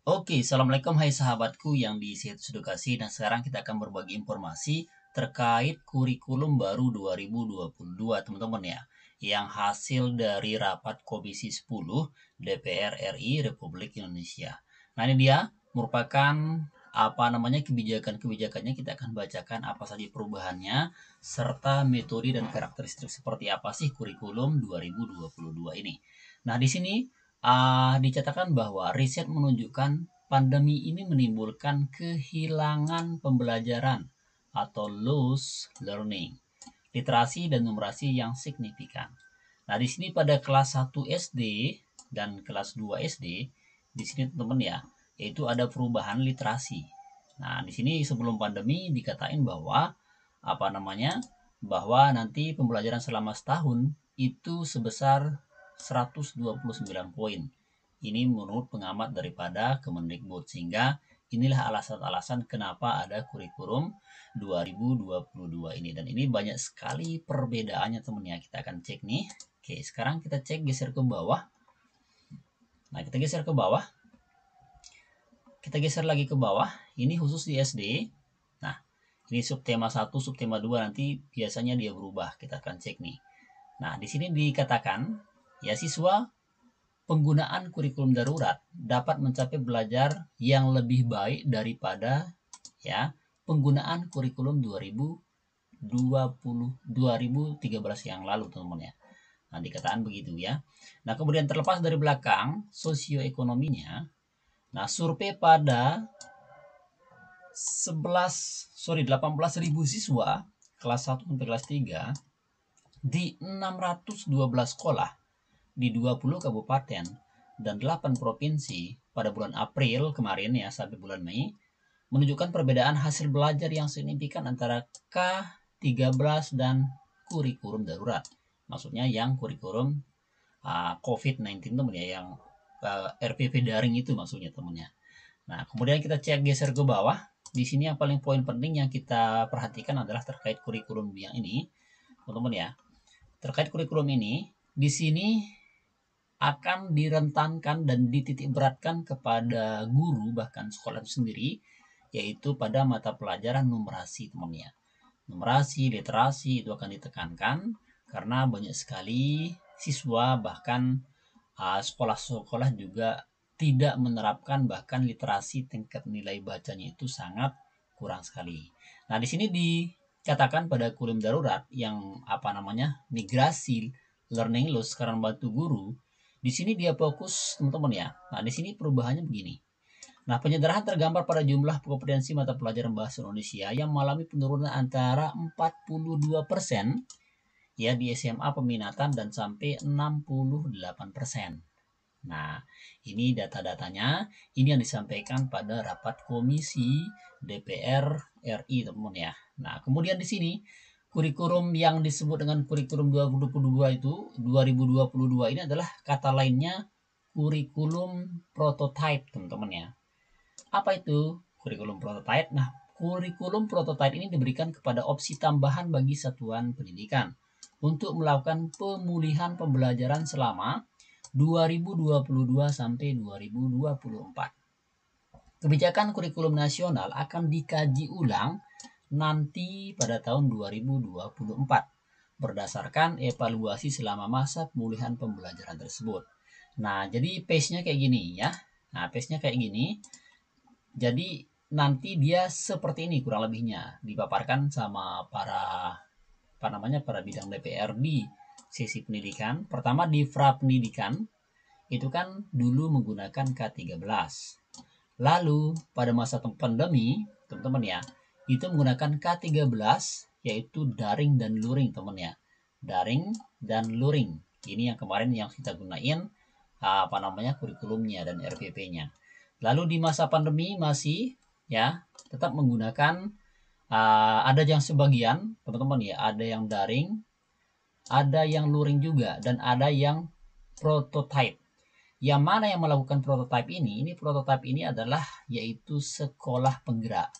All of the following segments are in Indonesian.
Oke, assalamualaikum hai sahabatku yang di Situs Edukasi. Dan sekarang kita akan berbagi informasi terkait kurikulum baru 2022 teman-teman ya. Yang hasil dari rapat Komisi 10 DPR RI Republik Indonesia. Nah ini dia merupakan kebijakannya, kita akan bacakan apa saja perubahannya serta metode dan karakteristik seperti apa sih kurikulum 2022 ini. Nah di sini dicatatkan bahwa riset menunjukkan pandemi ini menimbulkan kehilangan pembelajaran atau loss learning, literasi dan numerasi yang signifikan. Nah, di sini pada kelas 1 SD dan kelas 2 SD, di sini teman-teman ya, yaitu ada perubahan literasi. Nah, di sini sebelum pandemi dikatain bahwa bahwa nanti pembelajaran selama setahun itu sebesar 129 poin. Ini menurut pengamat daripada Kemendikbud, sehingga inilah alasan-alasan kenapa ada kurikulum 2022 ini. Dan ini banyak sekali perbedaannya teman ya. Kita akan cek nih. Oke, sekarang kita cek geser ke bawah. Nah, kita geser ke bawah. Kita geser lagi ke bawah. Ini khusus di SD. Nah, ini subtema 1, subtema 2 nanti biasanya dia berubah. Kita akan cek nih. Nah, di sini dikatakan ya siswa penggunaan kurikulum darurat dapat mencapai belajar yang lebih baik daripada ya penggunaan kurikulum 2013 yang lalu teman-teman ya. Nah, dikatakan begitu ya. Nah, kemudian terlepas dari belakang sosioekonominya, nah survei pada 18.000 siswa kelas 1 sampai kelas 3 di 612 sekolah di 20 kabupaten dan 8 provinsi pada bulan April kemarin ya sampai bulan Mei menunjukkan perbedaan hasil belajar yang signifikan antara K13 dan kurikulum darurat. Maksudnya yang kurikulum COVID-19 teman ya, yang RPP daring itu maksudnya temennya. Nah, kemudian kita cek geser ke bawah. Di sini yang paling poin penting yang kita perhatikan adalah terkait kurikulum yang ini, teman-teman ya. Terkait kurikulum ini, di sini akan direntankan dan dititik beratkan kepada guru bahkan sekolah itu sendiri, yaitu pada mata pelajaran numerasi teman-teman ya. Numerasi, literasi itu akan ditekankan karena banyak sekali siswa bahkan sekolah-sekolah juga tidak menerapkan, bahkan literasi tingkat nilai bacanya itu sangat kurang sekali. Nah, di sini dikatakan pada kurikulum darurat yang migrasi learning loss karena bantu guru. Di sini dia fokus teman-teman ya. Nah, di sini perubahannya begini. Nah, penyederhanaan tergambar pada jumlah kompetensi mata pelajaran bahasa Indonesia yang mengalami penurunan antara 42% ya di SMA peminatan dan sampai 68%. Nah, ini data-datanya, ini yang disampaikan pada rapat Komisi DPR RI, teman-teman ya. Nah, kemudian di sini kurikulum yang disebut dengan kurikulum 2022 ini adalah kata lainnya kurikulum prototype, teman-teman ya. Apa itu kurikulum prototype? Nah, kurikulum prototype ini diberikan kepada opsi tambahan bagi satuan pendidikan untuk melakukan pemulihan pembelajaran selama 2022 sampai 2024. Kebijakan kurikulum nasional akan dikaji ulang nanti pada tahun 2024 berdasarkan evaluasi selama masa pemulihan pembelajaran tersebut. Nah, jadi pace-nya kayak gini ya. Nah, pace-nya kayak gini. Jadi nanti dia seperti ini kurang lebihnya dipaparkan sama para bidang DPR di sesi pendidikan. Pertama di Fra Pendidikan itu kan dulu menggunakan K13. Lalu pada masa pandemi, teman-teman ya, itu menggunakan K13 yaitu daring dan luring, teman ya. Daring dan luring. Ini yang kemarin yang kita gunain kurikulumnya dan RPP-nya. Lalu di masa pandemi masih ya tetap menggunakan ada yang sebagian teman-teman ya, ada yang daring, ada yang luring juga, dan ada yang prototype. Yang mana yang melakukan prototype ini? Ini prototype ini adalah yaitu sekolah penggerak,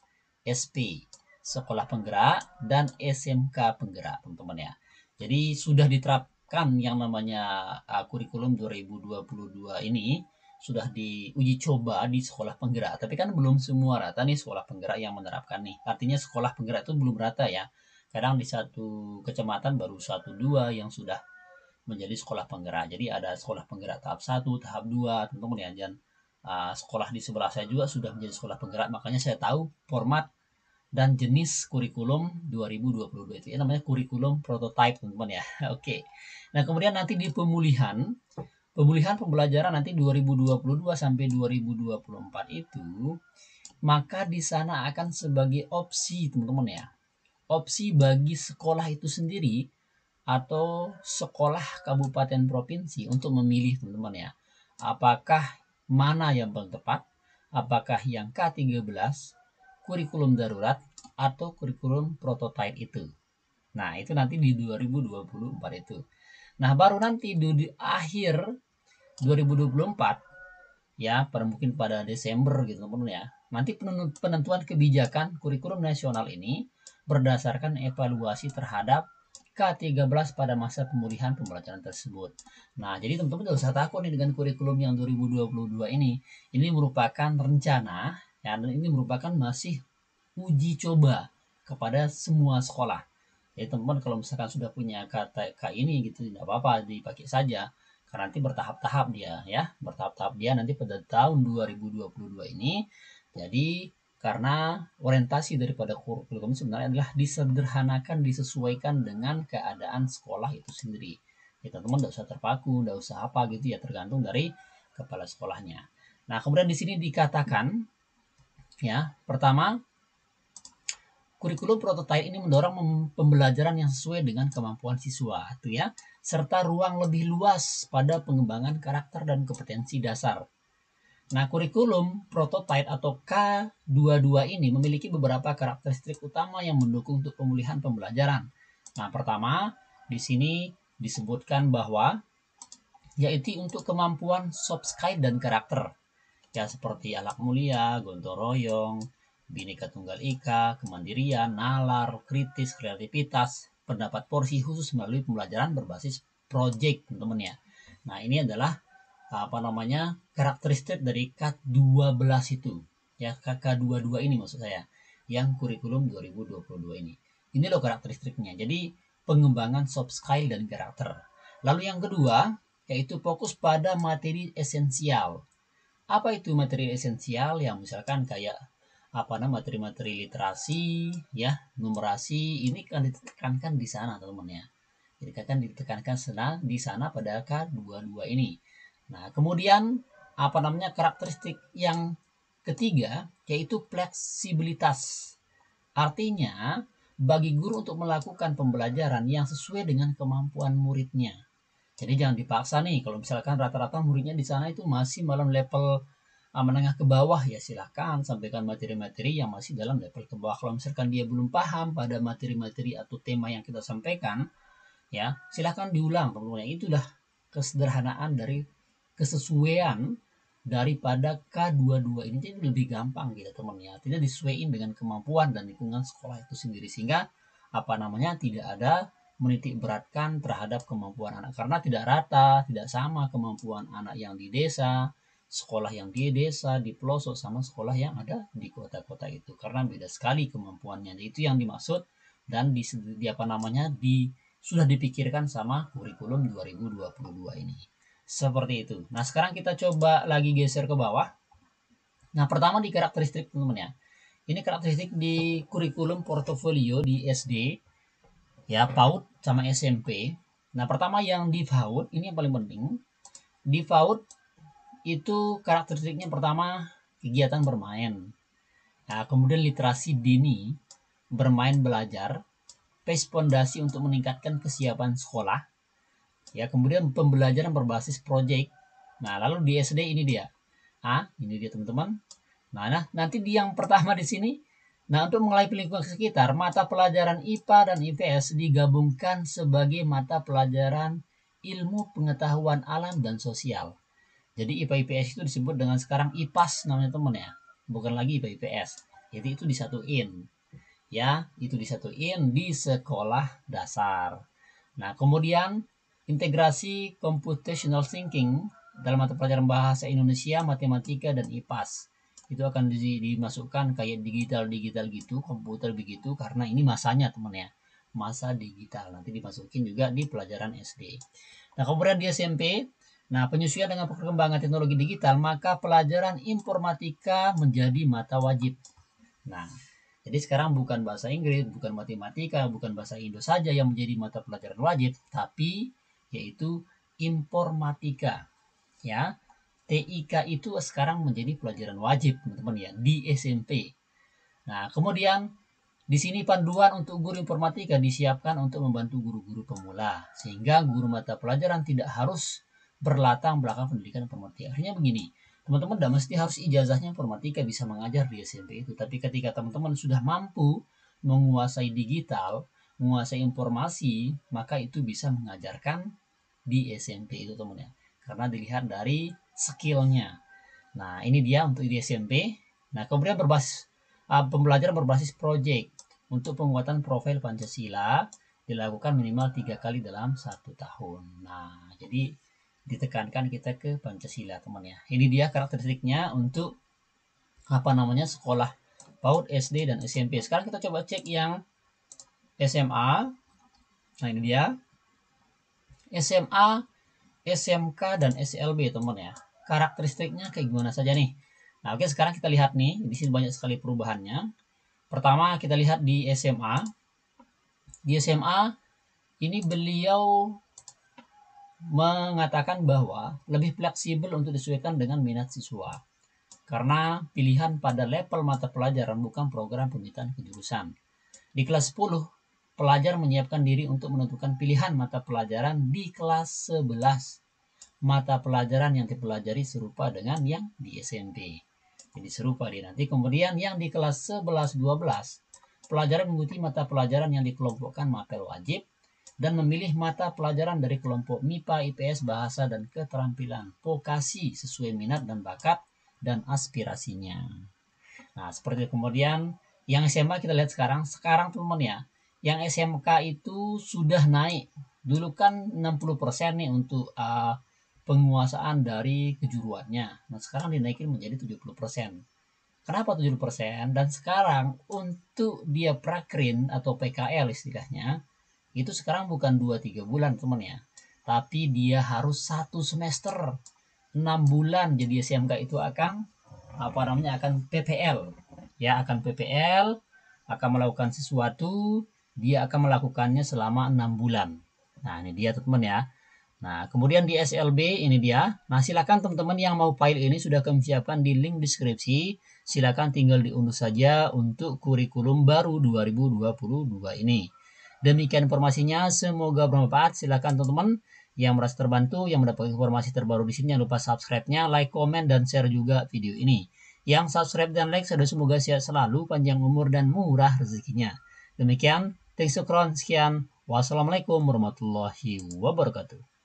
SP, sekolah penggerak dan SMK penggerak, teman-teman ya. Jadi sudah diterapkan yang namanya kurikulum 2022 ini sudah diuji coba di sekolah penggerak. Tapi kan belum semua rata nih sekolah penggerak yang menerapkan nih. Artinya sekolah penggerak itu belum rata ya. Kadang di satu kecamatan baru 1-2 yang sudah menjadi sekolah penggerak. Jadi ada sekolah penggerak tahap 1, tahap 2, teman-teman ya. Dan sekolah di sebelah saya juga sudah menjadi sekolah penggerak. Makanya saya tahu format dan jenis kurikulum 2022 itu ya, namanya kurikulum prototype teman-teman ya. Oke. Nah, kemudian nanti di pemulihan pembelajaran nanti 2022 sampai 2024 itu, maka di sana akan sebagai opsi teman-teman ya. Opsi bagi sekolah itu sendiri atau sekolah kabupaten provinsi untuk memilih teman-teman ya. Apakah mana yang paling tepat? Apakah yang K13, kurikulum darurat, atau kurikulum prototype itu? Nah, itu nanti di 2024 itu. Nah, baru nanti di akhir 2024 ya, mungkin pada Desember gitu teman-teman ya. Nanti penentuan kebijakan kurikulum nasional ini berdasarkan evaluasi terhadap K13 pada masa pemulihan pembelajaran tersebut. Nah, jadi teman-teman tidak usah takut nih dengan kurikulum yang 2022 ini. Ini merupakan rencana ya, dan ini merupakan masih uji coba kepada semua sekolah. Jadi teman-teman kalau misalkan sudah punya KTK ini gitu tidak apa-apa dipakai saja. Karena nanti bertahap-tahap dia ya, bertahap-tahap dia nanti pada tahun 2022 ini. Jadi karena orientasi daripada kurikulum sebenarnya adalah disederhanakan, disesuaikan dengan keadaan sekolah itu sendiri. Ya teman-teman tidak usah terpaku, tidak usah apa gitu ya, tergantung dari kepala sekolahnya. Nah, kemudian di sini dikatakan ya, pertama kurikulum prototype ini mendorong pembelajaran yang sesuai dengan kemampuan siswa, itu ya, serta ruang lebih luas pada pengembangan karakter dan kompetensi dasar. Nah, kurikulum prototype atau K22 ini memiliki beberapa karakteristik utama yang mendukung untuk pemulihan pembelajaran. Nah, pertama, di sini disebutkan bahwa yaitu untuk kemampuan soft skill dan karakter. Ya, seperti akhlak mulia, gotong royong, Bhinneka Tunggal Ika, kemandirian, nalar, kritis, kreativitas, pendapat porsi khusus melalui pembelajaran berbasis project, teman-teman ya. Nah, ini adalah karakteristik dari K12 itu. Ya, K22 ini maksud saya, yang kurikulum 2022 ini. Ini loh karakteristiknya. Jadi, pengembangan soft skill dan karakter. Lalu yang kedua, yaitu fokus pada materi esensial. Apa itu materi esensial? Ya, misalkan kayak materi-materi literasi, ya, numerasi, ini kan ditekankan di sana, teman-teman ya. Jadi kan ditekankan di sana pada K22 ini. Nah, kemudian karakteristik yang ketiga yaitu fleksibilitas. Artinya, bagi guru untuk melakukan pembelajaran yang sesuai dengan kemampuan muridnya. Jadi jangan dipaksa nih, kalau misalkan rata-rata muridnya di sana itu masih dalam level menengah ke bawah, ya silahkan sampaikan materi-materi yang masih dalam level ke bawah. Kalau misalkan dia belum paham pada materi-materi atau tema yang kita sampaikan, ya silahkan diulang teman-teman. Itulah kesederhanaan dari kesesuaian daripada K22 ini, jadi lebih gampang gitu teman ya. Tidak disesuaikan dengan kemampuan dan lingkungan sekolah itu sendiri, sehingga tidak ada menitik beratkan terhadap kemampuan anak, karena tidak rata, tidak sama kemampuan anak yang di desa, sekolah yang di desa, di pelosok, sama sekolah yang ada di kota-kota itu, karena beda sekali kemampuannya. Itu yang dimaksud dan sudah dipikirkan sama kurikulum 2022 ini. Seperti itu. Nah, sekarang kita coba lagi geser ke bawah. Nah, pertama di karakteristik teman-teman ya. Ini karakteristik di kurikulum portofolio di SD, ya, PAUD sama SMP. Nah, pertama yang di PAUD, ini yang paling penting. Di PAUD itu karakteristiknya pertama kegiatan bermain. Nah, kemudian literasi dini, bermain belajar, PACE fondasi untuk meningkatkan kesiapan sekolah. Ya, kemudian pembelajaran berbasis proyek. Nah, lalu di SD ini dia. Ini dia teman-teman. Nah, nanti di yang pertama di sini. Nah, untuk mengenai lingkungan sekitar, mata pelajaran IPA dan IPS digabungkan sebagai mata pelajaran ilmu pengetahuan alam dan sosial. Jadi IPA IPS itu disebut dengan sekarang IPAS namanya teman ya. Bukan lagi IPA IPS. Jadi itu disatuin. Ya, itu disatuin di sekolah dasar. Nah, kemudian integrasi computational thinking dalam mata pelajaran bahasa Indonesia, matematika, dan IPAS. Itu akan dimasukkan kayak digital gitu, komputer begitu, karena ini masanya teman ya, masa digital. Nanti dimasukin juga di pelajaran SD. Nah, kemudian di SMP, nah penyesuaian dengan perkembangan teknologi digital, maka pelajaran informatika menjadi mata wajib. Nah, jadi sekarang bukan bahasa Inggris, bukan matematika, bukan bahasa Indo saja yang menjadi mata pelajaran wajib, tapi yaitu informatika. Ya, TIK itu sekarang menjadi pelajaran wajib, teman-teman ya, di SMP. Nah, kemudian di sini panduan untuk guru informatika disiapkan untuk membantu guru-guru pemula, sehingga guru mata pelajaran tidak harus berlatar belakang pendidikan informatika. Akhirnya begini, teman-teman tidak mesti harus ijazahnya informatika bisa mengajar di SMP itu, tapi ketika teman-teman sudah mampu menguasai digital, menguasai informasi, maka itu bisa mengajarkan di SMP itu teman ya, karena dilihat dari skillnya. Nah, ini dia untuk di SMP. Nah, kemudian pembelajaran berbasis proyek untuk penguatan profil Pancasila dilakukan minimal 3 kali dalam 1 tahun. Nah, jadi ditekankan kita ke Pancasila teman ya. Ini dia karakteristiknya untuk sekolah PAUD, SD, dan SMP. Sekarang kita coba cek yang SMA. Nah, ini dia SMA, SMK, dan SLB teman ya. Karakteristiknya kayak gimana saja nih. Nah, oke, sekarang kita lihat nih, di sini banyak sekali perubahannya. Pertama kita lihat di SMA. Di SMA ini beliau mengatakan bahwa lebih fleksibel untuk disesuaikan dengan minat siswa. Karena pilihan pada level mata pelajaran bukan program pemintaan kejurusan. Di kelas 10, pelajar menyiapkan diri untuk menentukan pilihan mata pelajaran di kelas 11. Mata pelajaran yang dipelajari serupa dengan yang di SMP. Jadi serupa dia nanti. Kemudian yang di kelas 11-12, pelajaran mengikuti mata pelajaran yang dikelompokkan mapel wajib dan memilih mata pelajaran dari kelompok MIPA, IPS, bahasa, dan keterampilan vokasi sesuai minat dan bakat dan aspirasinya. Nah, seperti itu. Kemudian yang SMA kita lihat sekarang teman ya, yang SMK itu sudah naik. Dulu kan 60% nih untuk penguasaan dari kejuruannya. Nah, sekarang dinaikin menjadi 70%. Kenapa 70%? Dan sekarang untuk dia prakrin atau PKL istilahnya, itu sekarang bukan 2-3 bulan teman ya. Tapi dia harus 1 semester. 6 bulan. Jadi SMK itu akan akan PPL. Ya, akan PPL, akan melakukan sesuatu, dia akan melakukannya selama 6 bulan. Nah, ini dia teman ya. Nah, kemudian di SLB ini dia. Nah, silakan teman-teman yang mau file ini sudah kami siapkan di link deskripsi. Silakan tinggal diunduh saja untuk kurikulum baru 2022 ini. Demikian informasinya, semoga bermanfaat. Silakan teman-teman yang merasa terbantu, yang mendapat informasi terbaru di sini, jangan lupa subscribe-nya, like, komen, dan share juga video ini. Yang subscribe dan like, semoga sehat selalu, panjang umur, dan murah rezekinya. Demikian, sekian. Wassalamualaikum warahmatullahi wabarakatuh.